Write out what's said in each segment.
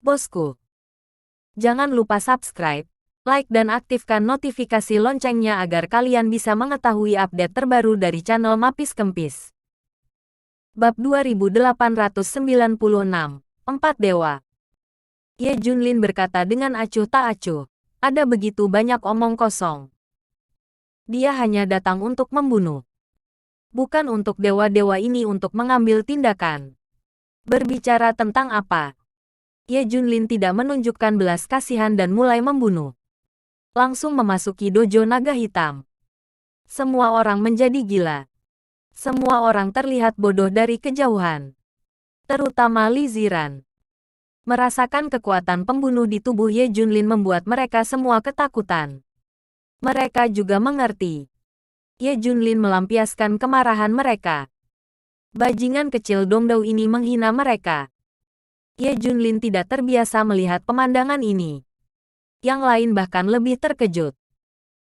Bosku, jangan lupa subscribe, like dan aktifkan notifikasi loncengnya agar kalian bisa mengetahui update terbaru dari channel Mapis Kempis. Bab 2896, Empat Dewa. Ye Junlin berkata dengan acuh tak acuh, ada begitu banyak omong kosong. Dia hanya datang untuk membunuh. Bukan untuk dewa-dewa ini untuk mengambil tindakan. Berbicara tentang apa? Ye Junlin tidak menunjukkan belas kasihan dan mulai membunuh. Langsung memasuki dojo naga hitam. Semua orang menjadi gila. Semua orang terlihat bodoh dari kejauhan. Terutama Li Ziran. Merasakan kekuatan pembunuh di tubuh Ye Junlin membuat mereka semua ketakutan. Mereka juga mengerti. Ye Junlin melampiaskan kemarahan mereka. Bajingan kecil Dongdao ini menghina mereka. Ye Junlin tidak terbiasa melihat pemandangan ini. Yang lain bahkan lebih terkejut.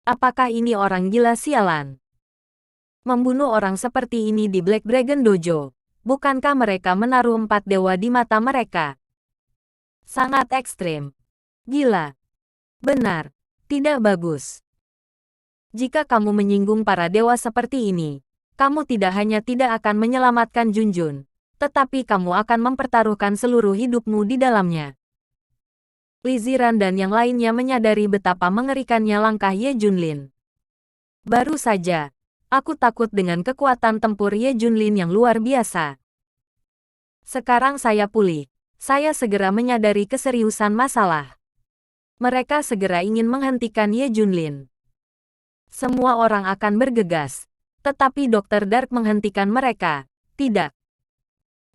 Apakah ini orang gila sialan? Membunuh orang seperti ini di Black Dragon Dojo. Bukankah mereka menaruh empat dewa di mata mereka? Sangat ekstrim. Gila. Benar. Tidak bagus. Jika kamu menyinggung para dewa seperti ini, kamu tidak hanya tidak akan menyelamatkan Junjun, tetapi kamu akan mempertaruhkan seluruh hidupmu di dalamnya. Li Ziran dan yang lainnya menyadari betapa mengerikannya langkah Ye Junlin. Baru saja, aku takut dengan kekuatan tempur Ye Junlin yang luar biasa. Sekarang saya pulih. Saya segera menyadari keseriusan masalah. Mereka segera ingin menghentikan Ye Junlin. Semua orang akan bergegas. Tetapi Dr. Dark menghentikan mereka. Tidak.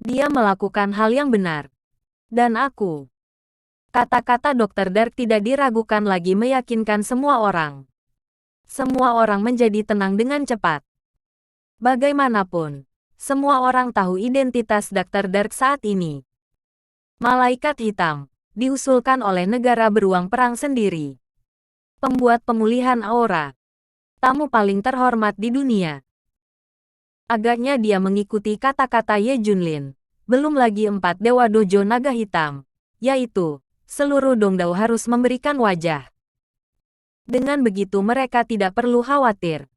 Dia melakukan hal yang benar. Dan aku. Kata-kata Dr. Dark tidak diragukan lagi meyakinkan semua orang. Semua orang menjadi tenang dengan cepat. Bagaimanapun, semua orang tahu identitas Dr. Dark saat ini. Malaikat Hitam, diusulkan oleh negara beruang perang sendiri. Pembuat pemulihan aura. Tamu paling terhormat di dunia. Agaknya dia mengikuti kata-kata Ye Junlin. Belum lagi empat dewa dojo naga hitam. Yaitu, seluruh Dongdao harus memberikan wajah. Dengan begitu mereka tidak perlu khawatir.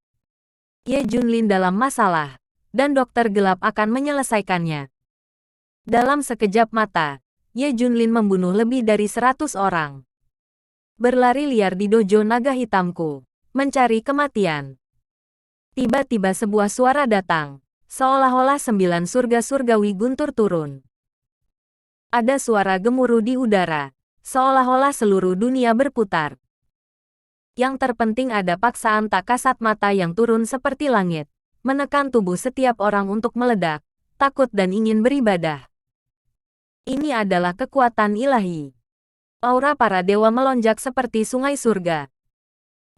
Ye Junlin dalam masalah. Dan dokter gelap akan menyelesaikannya. Dalam sekejap mata, Ye Junlin membunuh lebih dari 100 orang. Berlari liar di dojo naga hitamku. Mencari kematian. Tiba-tiba sebuah suara datang. Seolah-olah 9 surga surgawi guntur turun. Ada suara gemuruh di udara. Seolah-olah seluruh dunia berputar. Yang terpenting ada paksaan tak kasat mata yang turun seperti langit. Menekan tubuh setiap orang untuk meledak. Takut dan ingin beribadah. Ini adalah kekuatan ilahi. Aura para dewa melonjak seperti sungai surga.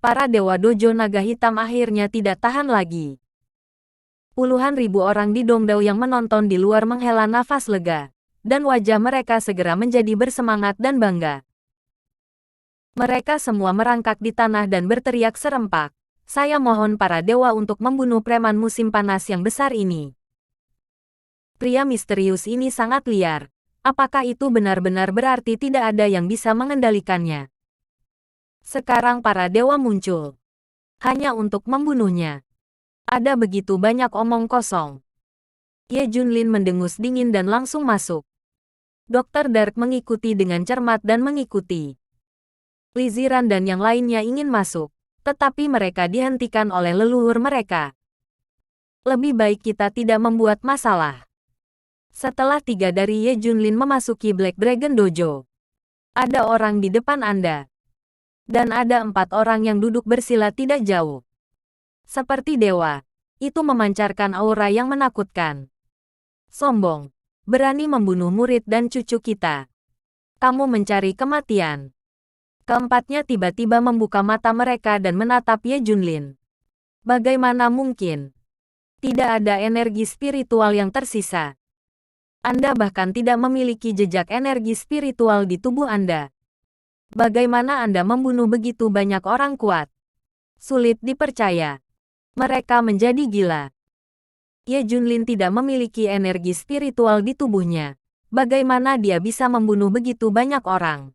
Para dewa dojo naga hitam akhirnya tidak tahan lagi. Puluhan ribu orang di Dongdao yang menonton di luar menghela nafas lega. Dan wajah mereka segera menjadi bersemangat dan bangga. Mereka semua merangkak di tanah dan berteriak serempak. Saya mohon para dewa untuk membunuh preman musim panas yang besar ini. Pria misterius ini sangat liar. Apakah itu benar-benar berarti tidak ada yang bisa mengendalikannya? Sekarang para dewa muncul. Hanya untuk membunuhnya. Ada begitu banyak omong kosong. Ye Junlin mendengus dingin dan langsung masuk. Dr. Dark mengikuti dengan cermat dan mengikuti. Li Ziran dan yang lainnya ingin masuk. Tetapi mereka dihentikan oleh leluhur mereka. Lebih baik kita tidak membuat masalah. Setelah 3 dari Ye Junlin memasuki Black Dragon Dojo. Ada orang di depan Anda. Dan ada 4 orang yang duduk bersila tidak jauh. Seperti dewa. Itu memancarkan aura yang menakutkan. Sombong. Berani membunuh murid dan cucu kita. Kamu mencari kematian. Keempatnya tiba-tiba membuka mata mereka dan menatap Ye Junlin. Bagaimana mungkin? Tidak ada energi spiritual yang tersisa. Anda bahkan tidak memiliki jejak energi spiritual di tubuh Anda. Bagaimana Anda membunuh begitu banyak orang kuat? Sulit dipercaya. Mereka menjadi gila. Ye Junlin tidak memiliki energi spiritual di tubuhnya. Bagaimana dia bisa membunuh begitu banyak orang?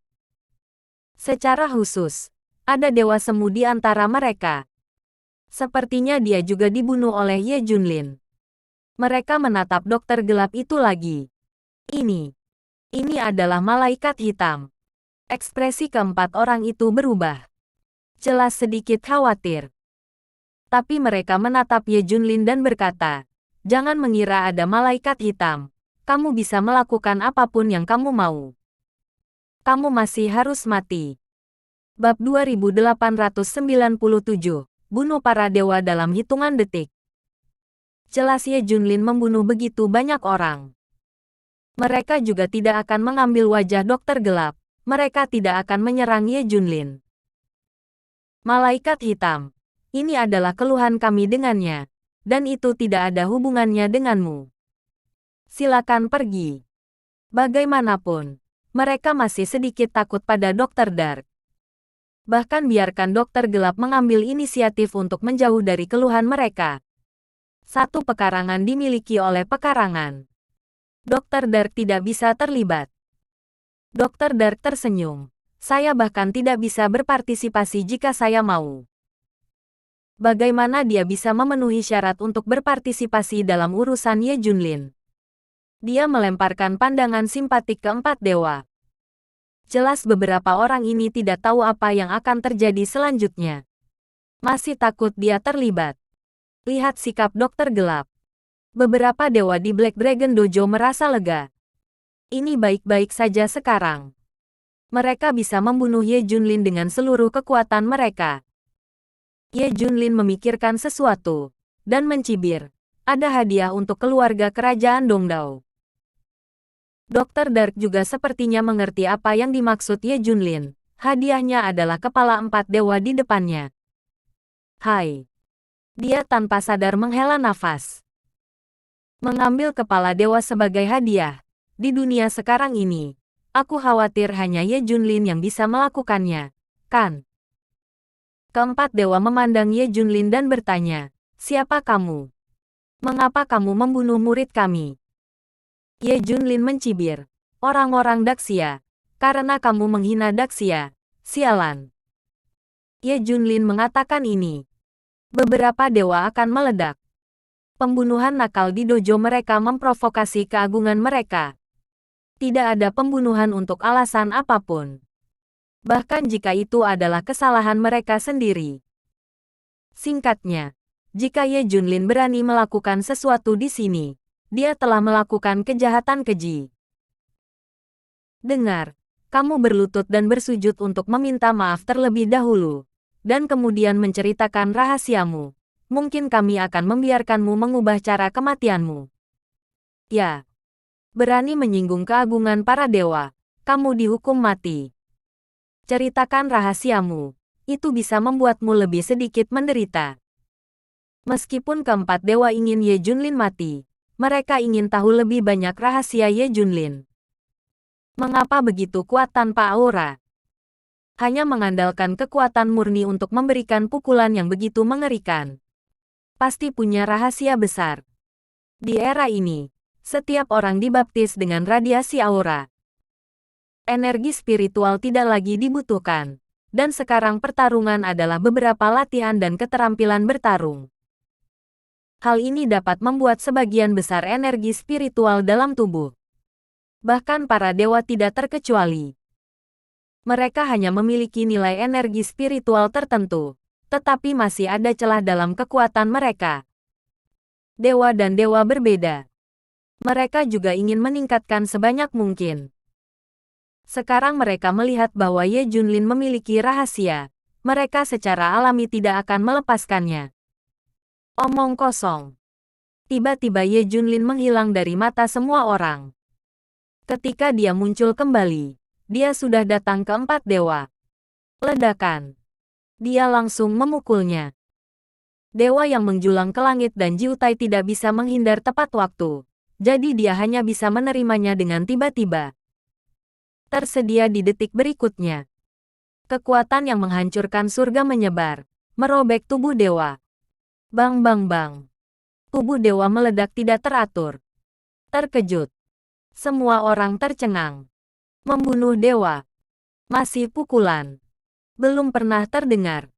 Secara khusus, ada dewa semu di antara mereka. Sepertinya dia juga dibunuh oleh Ye Junlin. Mereka menatap dokter gelap itu lagi. Ini adalah malaikat hitam. Ekspresi keempat orang itu berubah. Jelas sedikit khawatir. Tapi mereka menatap Ye Junlin dan berkata, "Jangan mengira ada malaikat hitam. Kamu bisa melakukan apapun yang kamu mau. Kamu masih harus mati." Bab 2897, bunuh para dewa dalam hitungan detik. Jelas Ye Junlin membunuh begitu banyak orang. Mereka juga tidak akan mengambil wajah dokter gelap. Mereka tidak akan menyerang Ye Junlin. Malaikat hitam. Ini adalah keluhan kami dengannya. Dan itu tidak ada hubungannya denganmu. Silakan pergi. Bagaimanapun, mereka masih sedikit takut pada Dokter Dark. Bahkan biarkan Dokter Gelap mengambil inisiatif untuk menjauh dari keluhan mereka. Satu pekarangan dimiliki oleh pekarangan. Dokter Dark tidak bisa terlibat. Dokter Dark tersenyum. Saya bahkan tidak bisa berpartisipasi jika saya mau. Bagaimana dia bisa memenuhi syarat untuk berpartisipasi dalam urusan Ye Junlin? Dia melemparkan pandangan simpatik ke empat dewa. Jelas beberapa orang ini tidak tahu apa yang akan terjadi selanjutnya. Masih takut dia terlibat. Lihat sikap dokter gelap. Beberapa dewa di Black Dragon Dojo merasa lega. Ini baik-baik saja sekarang. Mereka bisa membunuh Ye Junlin dengan seluruh kekuatan mereka. Ye Junlin memikirkan sesuatu dan mencibir. Ada hadiah untuk keluarga kerajaan Dongdao. Dokter Dark juga sepertinya mengerti apa yang dimaksud Ye Junlin. Hadiahnya adalah kepala empat dewa di depannya. Hai. Dia tanpa sadar menghela nafas. Mengambil kepala dewa sebagai hadiah. Di dunia sekarang ini, aku khawatir hanya Ye Junlin yang bisa melakukannya, kan? Keempat dewa memandang Ye Junlin dan bertanya, "Siapa kamu? Mengapa kamu membunuh murid kami?" Ye Junlin mencibir, "Orang-orang Daxia, karena kamu menghina Daxia, sialan." Ye Junlin mengatakan ini. Beberapa dewa akan meledak. Pembunuhan nakal di dojo mereka memprovokasi keagungan mereka. Tidak ada pembunuhan untuk alasan apapun. Bahkan jika itu adalah kesalahan mereka sendiri. Singkatnya, jika Ye Junlin berani melakukan sesuatu di sini, dia telah melakukan kejahatan keji. Dengar, kamu berlutut dan bersujud untuk meminta maaf terlebih dahulu, dan kemudian menceritakan rahasiamu. Mungkin kami akan membiarkanmu mengubah cara kematianmu. Ya, berani menyinggung keagungan para dewa, kamu dihukum mati. Ceritakan rahasiamu, itu bisa membuatmu lebih sedikit menderita. Meskipun keempat dewa ingin Ye Junlin mati, mereka ingin tahu lebih banyak rahasia Ye Junlin. Mengapa begitu kuat tanpa aura? Hanya mengandalkan kekuatan murni untuk memberikan pukulan yang begitu mengerikan. Pasti punya rahasia besar. Di era ini, setiap orang dibaptis dengan radiasi aura. Energi spiritual tidak lagi dibutuhkan. Dan sekarang pertarungan adalah beberapa latihan dan keterampilan bertarung. Hal ini dapat membuat sebagian besar energi spiritual dalam tubuh. Bahkan para dewa tidak terkecuali. Mereka hanya memiliki nilai energi spiritual tertentu, tetapi masih ada celah dalam kekuatan mereka. Dewa dan dewa berbeda. Mereka juga ingin meningkatkan sebanyak mungkin. Sekarang mereka melihat bahwa Ye Junlin memiliki rahasia. Mereka secara alami tidak akan melepaskannya. Omong kosong. Tiba-tiba Ye Junlin menghilang dari mata semua orang. Ketika dia muncul kembali, dia sudah datang ke empat dewa. Ledakan. Dia langsung memukulnya. Dewa yang menjulang ke langit dan Jiutai tidak bisa menghindar tepat waktu. Jadi dia hanya bisa menerimanya dengan tiba-tiba. Tersedia di detik berikutnya. Kekuatan yang menghancurkan surga menyebar, merobek tubuh dewa. Bang bang bang. Tubuh dewa meledak tidak teratur. Terkejut. Semua orang tercengang. Membunuh dewa. Masih pukulan. Belum pernah terdengar.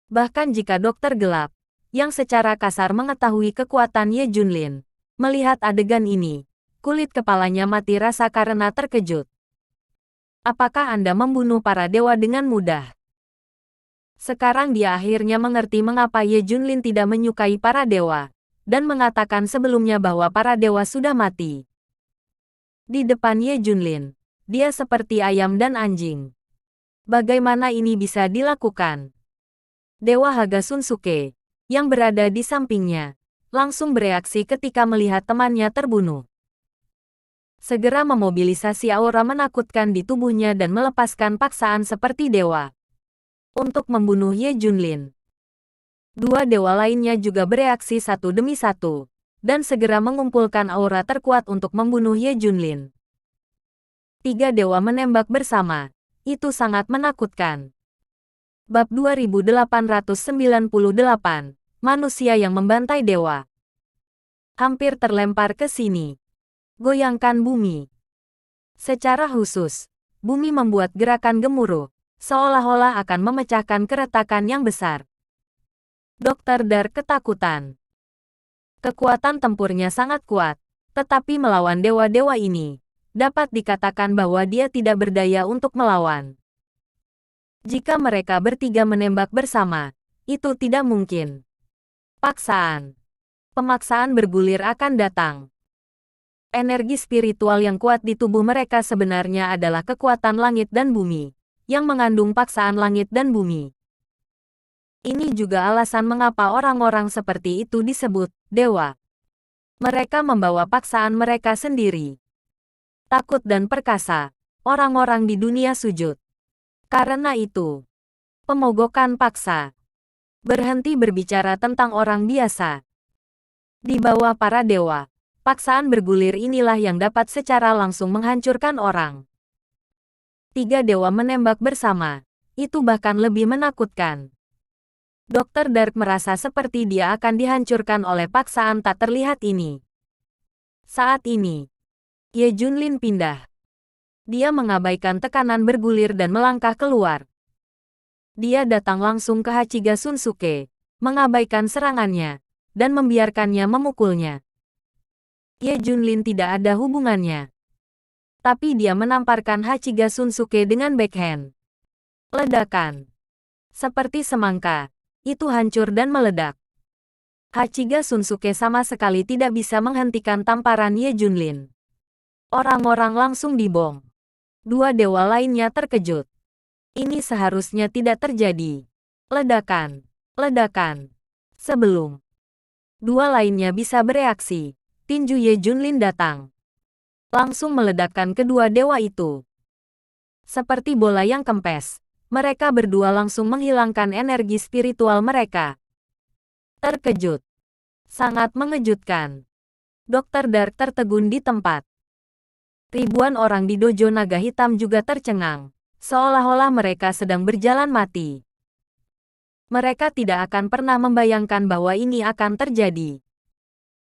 Bahkan jika dokter gelap, yang secara kasar mengetahui kekuatan Ye Junlin, melihat adegan ini, kulit kepalanya mati rasa karena terkejut. Apakah Anda membunuh para dewa dengan mudah? Sekarang dia akhirnya mengerti mengapa Ye Junlin tidak menyukai para dewa, dan mengatakan sebelumnya bahwa para dewa sudah mati. Di depan Ye Junlin, dia seperti ayam dan anjing. Bagaimana ini bisa dilakukan? Dewa Haga Sunsuke, yang berada di sampingnya, langsung bereaksi ketika melihat temannya terbunuh. Segera memobilisasi aura menakutkan di tubuhnya dan melepaskan paksaan seperti dewa untuk membunuh Ye Junlin. Dua dewa lainnya juga bereaksi satu demi satu, dan segera mengumpulkan aura terkuat untuk membunuh Ye Junlin. Tiga dewa menembak bersama, itu sangat menakutkan. Bab 2898, Manusia yang Membantai Dewa. Hampir terlempar ke sini. Goyangkan bumi. Secara khusus, bumi membuat gerakan gemuruh, seolah-olah akan memecahkan keretakan yang besar. Dr. Dark ketakutan. Kekuatan tempurnya sangat kuat, tetapi melawan dewa-dewa ini, dapat dikatakan bahwa dia tidak berdaya untuk melawan. Jika mereka bertiga menembak bersama, itu tidak mungkin. Paksaan. Pemaksaan bergulir akan datang. Energi spiritual yang kuat di tubuh mereka sebenarnya adalah kekuatan langit dan bumi, yang mengandung paksaan langit dan bumi. Ini juga alasan mengapa orang-orang seperti itu disebut dewa. Mereka membawa paksaan mereka sendiri. Takut dan perkasa, orang-orang di dunia sujud. Karena itu, pemogokan paksa. Berhenti berbicara tentang orang biasa. Di bawah para dewa, paksaan bergulir inilah yang dapat secara langsung menghancurkan orang. Tiga dewa menembak bersama, itu bahkan lebih menakutkan. Dr. Dark merasa seperti dia akan dihancurkan oleh paksaan tak terlihat ini. Saat ini, Ye Junlin pindah. Dia mengabaikan tekanan bergulir dan melangkah keluar. Dia datang langsung ke Hachiga Sunsuke, mengabaikan serangannya, dan membiarkannya memukulnya. Ye Junlin tidak ada hubungannya. Tapi dia menamparkan Hachiga Sunsuke dengan backhand. Ledakan. Seperti semangka, itu hancur dan meledak. Hachiga Sunsuke sama sekali tidak bisa menghentikan tamparan Ye Junlin. Orang-orang langsung dibom. Dua dewa lainnya terkejut. Ini seharusnya tidak terjadi. Ledakan. Ledakan. Sebelum dua lainnya bisa bereaksi, tinju Ye Junlin datang. Langsung meledakkan kedua dewa itu. Seperti bola yang kempes, mereka berdua langsung menghilangkan energi spiritual mereka. Terkejut. Sangat mengejutkan. Dr. Dark tertegun di tempat. Ribuan orang di dojo naga hitam juga tercengang, seolah-olah mereka sedang berjalan mati. Mereka tidak akan pernah membayangkan bahwa ini akan terjadi.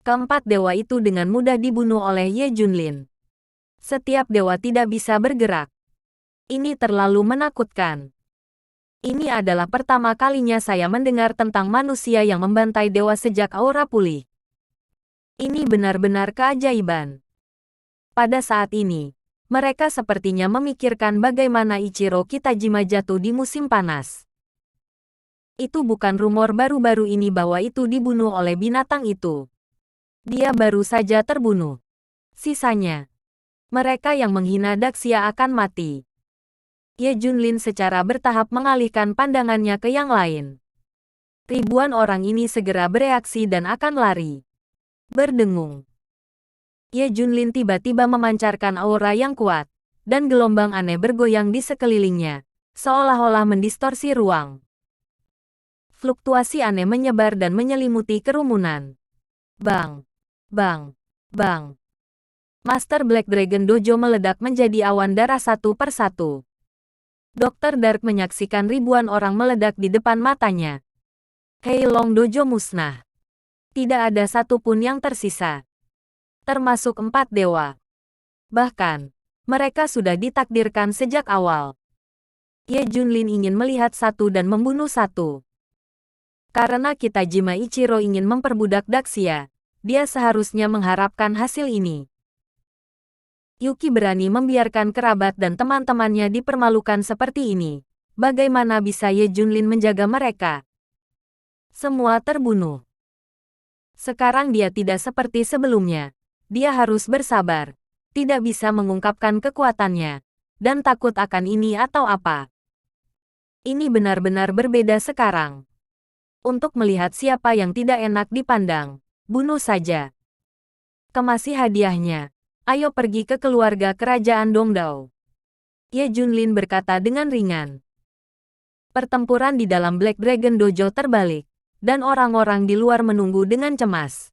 Keempat dewa itu dengan mudah dibunuh oleh Ye Junlin. Setiap dewa tidak bisa bergerak. Ini terlalu menakutkan. Ini adalah pertama kalinya saya mendengar tentang manusia yang membantai dewa sejak aura pulih. Ini benar-benar keajaiban. Pada saat ini, mereka sepertinya memikirkan bagaimana Ichiro Kitajima jatuh di musim panas. Itu bukan rumor baru-baru ini bahwa itu dibunuh oleh binatang itu. Dia baru saja terbunuh. Sisanya, mereka yang menghina Daxia akan mati. Ye Junlin secara bertahap mengalihkan pandangannya ke yang lain. Ribuan orang ini segera bereaksi dan akan lari. Berdengung. Ye Junlin tiba-tiba memancarkan aura yang kuat, dan gelombang aneh bergoyang di sekelilingnya, seolah-olah mendistorsi ruang. Fluktuasi aneh menyebar dan menyelimuti kerumunan. Bang! Bang! Bang! Master Black Dragon Dojo meledak menjadi awan darah satu persatu. Dr. Dark menyaksikan ribuan orang meledak di depan matanya. Hei Long Dojo musnah. Tidak ada satupun yang tersisa. Termasuk 4 dewa. Bahkan, mereka sudah ditakdirkan sejak awal. Ye Junlin ingin melihat satu dan membunuh satu. Karena Kitajima Ichiro ingin memperbudak Daxia, dia seharusnya mengharapkan hasil ini. Yuki berani membiarkan kerabat dan teman-temannya dipermalukan seperti ini. Bagaimana bisa Ye Junlin menjaga mereka? Semua terbunuh. Sekarang dia tidak seperti sebelumnya. Dia harus bersabar. Tidak bisa mengungkapkan kekuatannya. Dan takut akan ini atau apa. Ini benar-benar berbeda sekarang. Untuk melihat siapa yang tidak enak dipandang, bunuh saja. Kemasi hadiahnya. Ayo pergi ke keluarga kerajaan Dongdao. Ye Junlin berkata dengan ringan. Pertempuran di dalam Black Dragon Dojo terbalik, dan orang-orang di luar menunggu dengan cemas.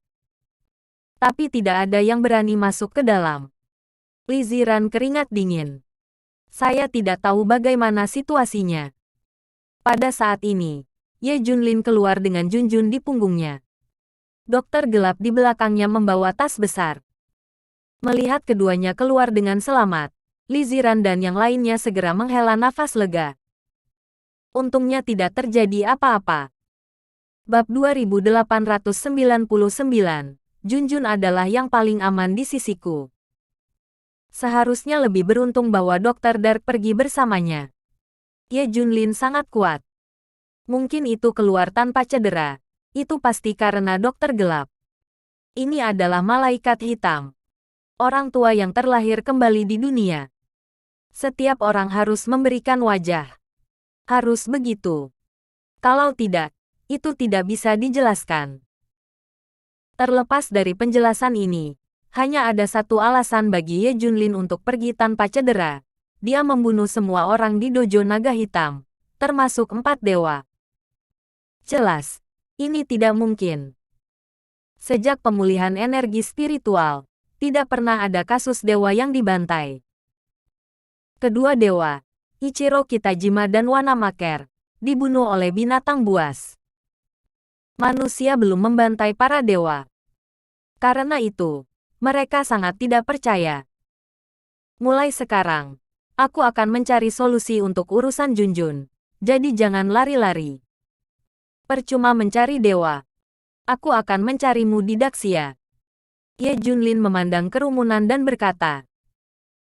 Tapi tidak ada yang berani masuk ke dalam. Li Ziran keringat dingin. Saya tidak tahu bagaimana situasinya. Pada saat ini, Ye Junlin keluar dengan Junjun di punggungnya. Dokter gelap di belakangnya membawa tas besar. Melihat keduanya keluar dengan selamat, Li Ziran dan yang lainnya segera menghela nafas lega. Untungnya tidak terjadi apa-apa. Bab 2899, Junjun adalah yang paling aman di sisiku. Seharusnya lebih beruntung bahwa Dr. Dark pergi bersamanya. Ye Junlin sangat kuat. Mungkin itu keluar tanpa cedera. Itu pasti karena dokter gelap. Ini adalah malaikat hitam. Orang tua yang terlahir kembali di dunia. Setiap orang harus memberikan wajah. Harus begitu. Kalau tidak, itu tidak bisa dijelaskan. Terlepas dari penjelasan ini, hanya ada satu alasan bagi Ye Junlin untuk pergi tanpa cedera. Dia membunuh semua orang di dojo naga hitam, termasuk 4 dewa. Jelas, ini tidak mungkin. Sejak pemulihan energi spiritual, tidak pernah ada kasus dewa yang dibantai. Kedua dewa, Ichiro Kitajima dan Wanamaker, dibunuh oleh binatang buas. Manusia belum membantai para dewa. Karena itu, mereka sangat tidak percaya. Mulai sekarang, aku akan mencari solusi untuk urusan Junjun. Jadi jangan lari-lari. Percuma mencari dewa. Aku akan mencarimu di Daxia. Ye Junlin memandang kerumunan dan berkata.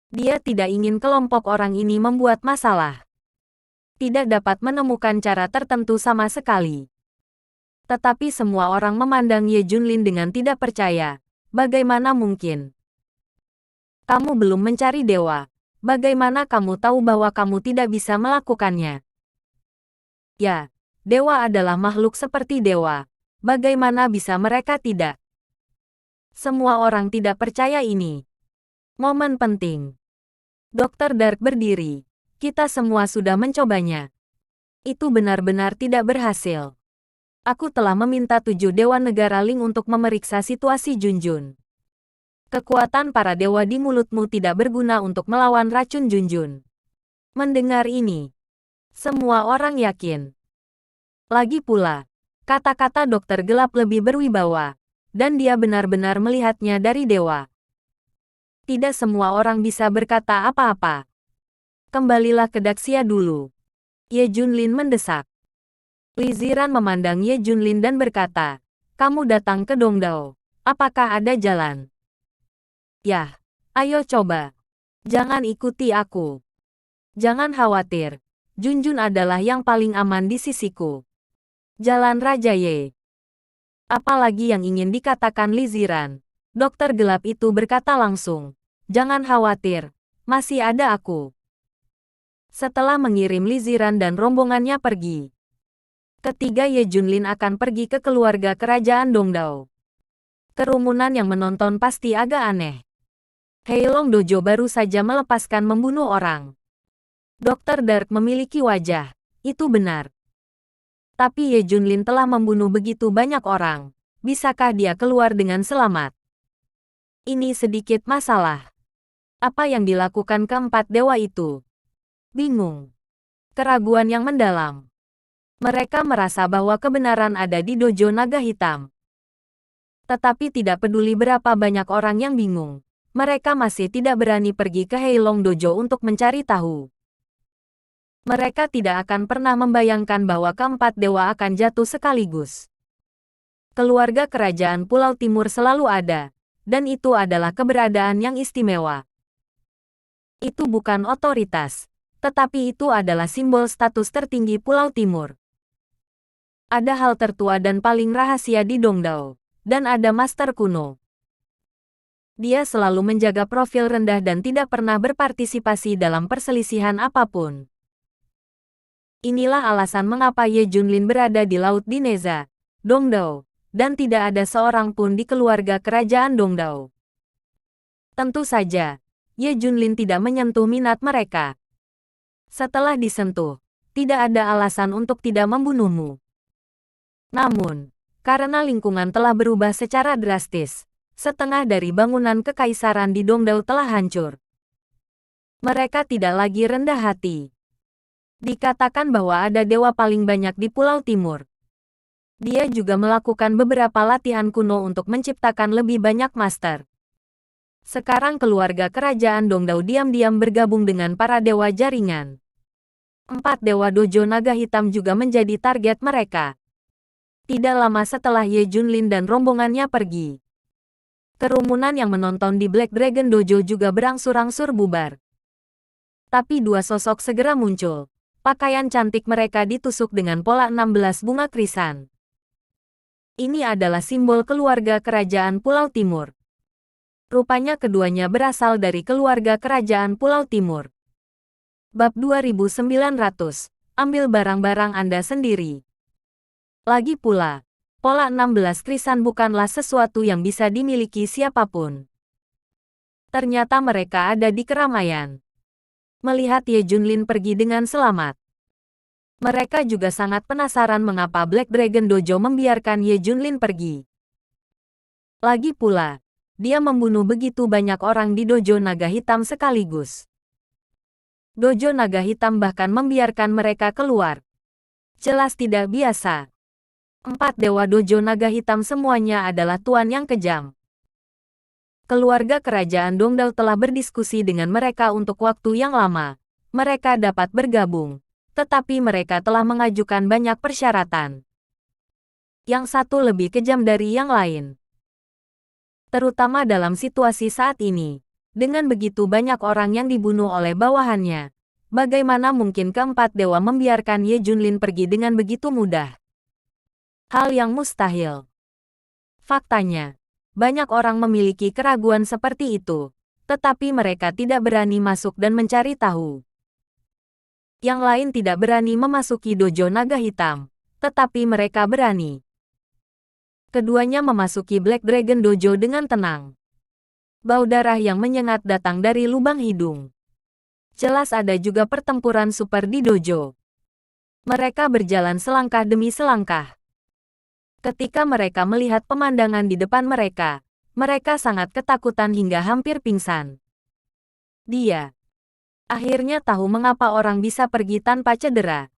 Dia tidak ingin kelompok orang ini membuat masalah. Tidak dapat menemukan cara tertentu sama sekali. Tetapi semua orang memandang Ye Junlin dengan tidak percaya. Bagaimana mungkin? Kamu belum mencari dewa. Bagaimana kamu tahu bahwa kamu tidak bisa melakukannya? Ya, dewa adalah makhluk seperti dewa. Bagaimana bisa mereka tidak? Semua orang tidak percaya ini. Momen penting. Dr. Dark berdiri. Kita semua sudah mencobanya. Itu benar-benar tidak berhasil. Aku telah meminta 7 dewa negara Ling untuk memeriksa situasi Junjun. Kekuatan para dewa di mulutmu tidak berguna untuk melawan racun Junjun. Mendengar ini, semua orang yakin. Lagi pula, kata-kata dokter gelap lebih berwibawa, dan dia benar-benar melihatnya dari dewa. Tidak semua orang bisa berkata apa-apa. Kembalilah ke Daxia dulu. Ye Junlin mendesak. Li Ziran memandang Ye Junlin dan berkata, kamu datang ke Dongdao. Apakah ada jalan? Yah, ayo coba. Jangan ikuti aku. Jangan khawatir. Junjun adalah yang paling aman di sisiku. Jalan Raja Ye. Apalagi yang ingin dikatakan Li Ziran? Dokter gelap itu berkata langsung. Jangan khawatir. Masih ada aku. Setelah mengirim Li Ziran dan rombongannya pergi. Ketiga Ye Junlin akan pergi ke keluarga kerajaan Dongdao. Kerumunan yang menonton pasti agak aneh. Heilong Dojo baru saja melepaskan membunuh orang. Dr. Dark memiliki wajah, itu benar. Tapi Ye Junlin telah membunuh begitu banyak orang. Bisakah dia keluar dengan selamat? Ini sedikit masalah. Apa yang dilakukan keempat dewa itu? Bingung. Keraguan yang mendalam. Mereka merasa bahwa kebenaran ada di dojo naga hitam. Tetapi tidak peduli berapa banyak orang yang bingung. mereka masih tidak berani pergi ke Heilong Dojo untuk mencari tahu. Mereka tidak akan pernah membayangkan bahwa keempat dewa akan jatuh sekaligus. Keluarga kerajaan Pulau Timur selalu ada, dan itu adalah keberadaan yang istimewa. Itu bukan otoritas, tetapi itu adalah simbol status tertinggi Pulau Timur. Ada hal tertua dan paling rahasia di Dongdao, dan ada master kuno. Dia selalu menjaga profil rendah dan tidak pernah berpartisipasi dalam perselisihan apapun. Inilah alasan mengapa Ye Junlin berada di Laut Dineza, Dongdao, dan tidak ada seorang pun di keluarga kerajaan Dongdao. Tentu saja, Ye Junlin tidak menyentuh minat mereka. Setelah disentuh, tidak ada alasan untuk tidak membunuhmu. Namun, karena lingkungan telah berubah secara drastis, setengah dari bangunan kekaisaran di Dongdao telah hancur. Mereka tidak lagi rendah hati. Dikatakan bahwa ada dewa paling banyak di Pulau Timur. Dia juga melakukan beberapa latihan kuno untuk menciptakan lebih banyak master. Sekarang keluarga kerajaan Dongdao diam-diam bergabung dengan para dewa jaringan. 4 dewa dojo naga hitam juga menjadi target mereka. Tidak lama setelah Ye Junlin dan rombongannya pergi, kerumunan yang menonton di Black Dragon Dojo juga berangsur-angsur bubar. Tapi 2 sosok segera muncul. Pakaian cantik mereka ditusuk dengan pola 16 bunga krisan. Ini adalah simbol keluarga kerajaan Pulau Timur. Rupanya keduanya berasal dari keluarga kerajaan Pulau Timur. Bab 2900. Ambil barang-barang Anda sendiri. Lagi pula, pola 16 krisan bukanlah sesuatu yang bisa dimiliki siapapun. Ternyata mereka ada di keramaian. Melihat Ye Junlin pergi dengan selamat, mereka juga sangat penasaran mengapa Black Dragon Dojo membiarkan Ye Junlin pergi. Lagi pula, dia membunuh begitu banyak orang di Dojo Naga Hitam sekaligus. Dojo Naga Hitam bahkan membiarkan mereka keluar. Jelas tidak biasa. 4 dewa Dojo Naga Hitam semuanya adalah tuan yang kejam. Keluarga kerajaan Dongdao telah berdiskusi dengan mereka untuk waktu yang lama. Mereka dapat bergabung, tetapi mereka telah mengajukan banyak persyaratan. Yang satu lebih kejam dari yang lain. Terutama dalam situasi saat ini, dengan begitu banyak orang yang dibunuh oleh bawahannya, bagaimana mungkin keempat dewa membiarkan Ye Junlin pergi dengan begitu mudah? Hal yang mustahil. Faktanya, banyak orang memiliki keraguan seperti itu, tetapi mereka tidak berani masuk dan mencari tahu. Yang lain tidak berani memasuki Dojo Naga Hitam, tetapi mereka berani. Keduanya memasuki Black Dragon Dojo dengan tenang. Bau darah yang menyengat datang dari lubang hidung. Jelas ada juga pertempuran super di dojo. Mereka berjalan selangkah demi selangkah. Ketika mereka melihat pemandangan di depan mereka, mereka sangat ketakutan hingga hampir pingsan. Dia akhirnya tahu mengapa orang bisa pergi tanpa cedera.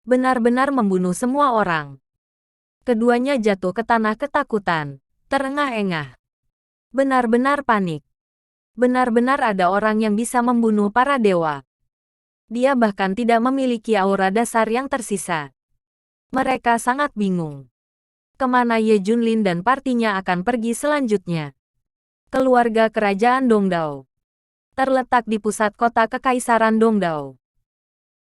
Benar-benar membunuh semua orang. Keduanya jatuh ke tanah ketakutan, terengah-engah. Benar-benar panik. Benar-benar ada orang yang bisa membunuh para dewa. Dia bahkan tidak memiliki aura dasar yang tersisa. Mereka sangat bingung. Kemana Ye Junlin dan partinya akan pergi selanjutnya? Keluarga kerajaan Dongdao terletak di pusat kota kekaisaran Dongdao.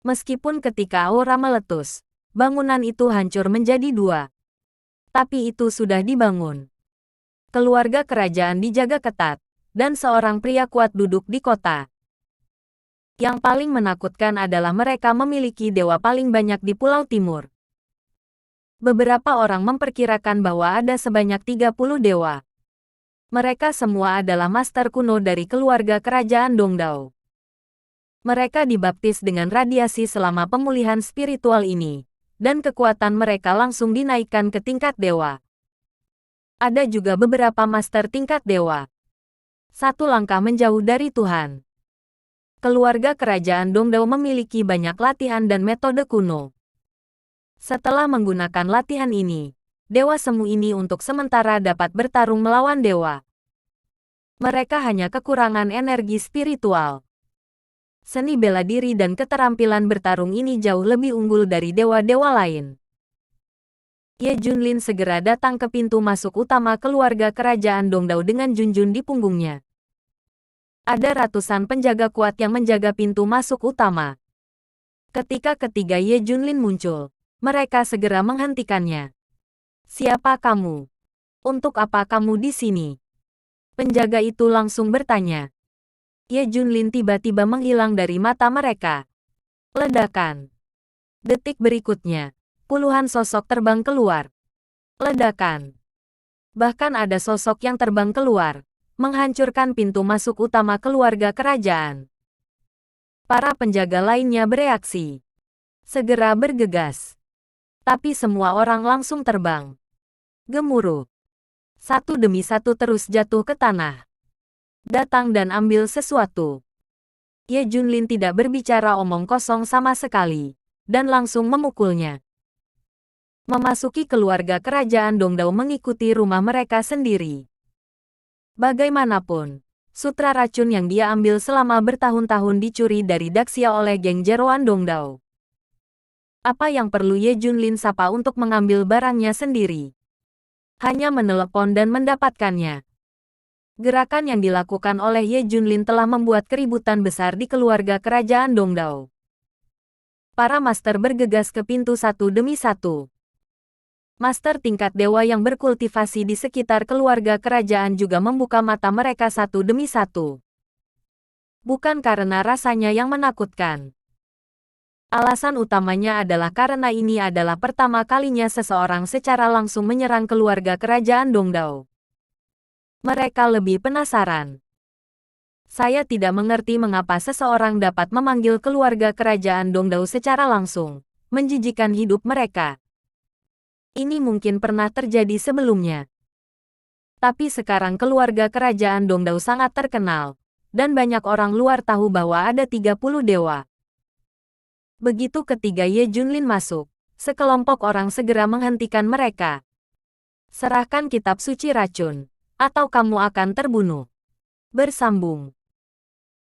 Meskipun ketika aura meletus, bangunan itu hancur menjadi 2. Tapi itu sudah dibangun. Keluarga kerajaan dijaga ketat, dan seorang pria kuat duduk di kota. Yang paling menakutkan adalah mereka memiliki dewa paling banyak di Pulau Timur. Beberapa orang memperkirakan bahwa ada sebanyak 30 dewa. Mereka semua adalah master kuno dari keluarga kerajaan Dongdao. Mereka dibaptis dengan radiasi selama pemulihan spiritual ini, dan kekuatan mereka langsung dinaikkan ke tingkat dewa. Ada juga beberapa master tingkat dewa. 1 langkah menjauh dari Tuhan. Keluarga kerajaan Dongdao memiliki banyak latihan dan metode kuno. Setelah menggunakan latihan ini, dewa semu ini untuk sementara dapat bertarung melawan dewa. Mereka hanya kekurangan energi spiritual. Seni bela diri dan keterampilan bertarung ini jauh lebih unggul dari dewa-dewa lain. Ye Junlin segera datang ke pintu masuk utama keluarga kerajaan Dongdao dengan Junjun di punggungnya. Ada ratusan penjaga kuat yang menjaga pintu masuk utama. Ketika ketiga Ye Junlin muncul, mereka segera menghentikannya. "Siapa kamu? Untuk apa kamu di sini?" Penjaga itu langsung bertanya. Ye Junlin tiba-tiba menghilang dari mata mereka. Ledakan. Detik berikutnya, puluhan sosok terbang keluar. Ledakan. Bahkan ada sosok yang terbang keluar, menghancurkan pintu masuk utama keluarga kerajaan. Para penjaga lainnya bereaksi. Segera bergegas. Tapi semua orang langsung terbang. Gemuruh. Satu demi satu terus jatuh ke tanah. Datang dan ambil sesuatu. Ye Junlin tidak berbicara omong kosong sama sekali, dan langsung memukulnya. Memasuki keluarga kerajaan Dongdao mengikuti rumah mereka sendiri. Bagaimanapun, sutra racun yang dia ambil selama bertahun-tahun dicuri dari Daxia oleh geng jeroan Dongdao. Apa yang perlu Ye Junlin sapa untuk mengambil barangnya sendiri? Hanya menelepon dan mendapatkannya. Gerakan yang dilakukan oleh Ye Junlin telah membuat keributan besar di keluarga kerajaan Dongdao. Para master bergegas ke pintu satu demi satu. Master tingkat dewa yang berkultivasi di sekitar keluarga kerajaan juga membuka mata mereka satu demi satu. Bukan karena rasanya yang menakutkan. Alasan utamanya adalah karena ini adalah pertama kalinya seseorang secara langsung menyerang keluarga kerajaan Dongdao. Mereka lebih penasaran. Saya tidak mengerti mengapa seseorang dapat memanggil keluarga kerajaan Dongdao secara langsung, menjijikan hidup mereka. Ini mungkin pernah terjadi sebelumnya. Tapi sekarang keluarga kerajaan Dongdao sangat terkenal, dan banyak orang luar tahu bahwa ada 30 dewa. Begitu ketiga Ye Junlin masuk, sekelompok orang segera menghentikan mereka. "Serahkan kitab suci racun, atau kamu akan terbunuh." Bersambung.